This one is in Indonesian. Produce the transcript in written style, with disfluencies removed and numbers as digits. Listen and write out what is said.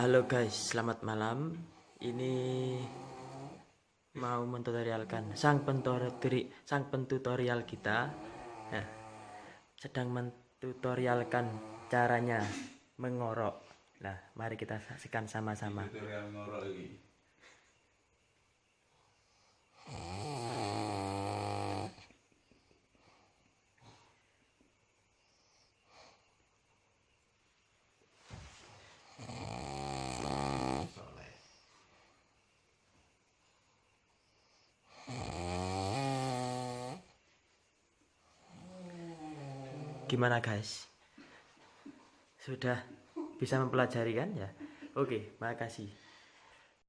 Halo guys, selamat malam. Ini mau mentutorialkan sang pentutorial kita ya, sedang mentutorialkan caranya mengorok. Nah, mari kita saksikan sama-sama. Tutorial ngorok iki. Soleh. Gimana guys? Sudah bisa mempelajari kan ya? Oke, makasih.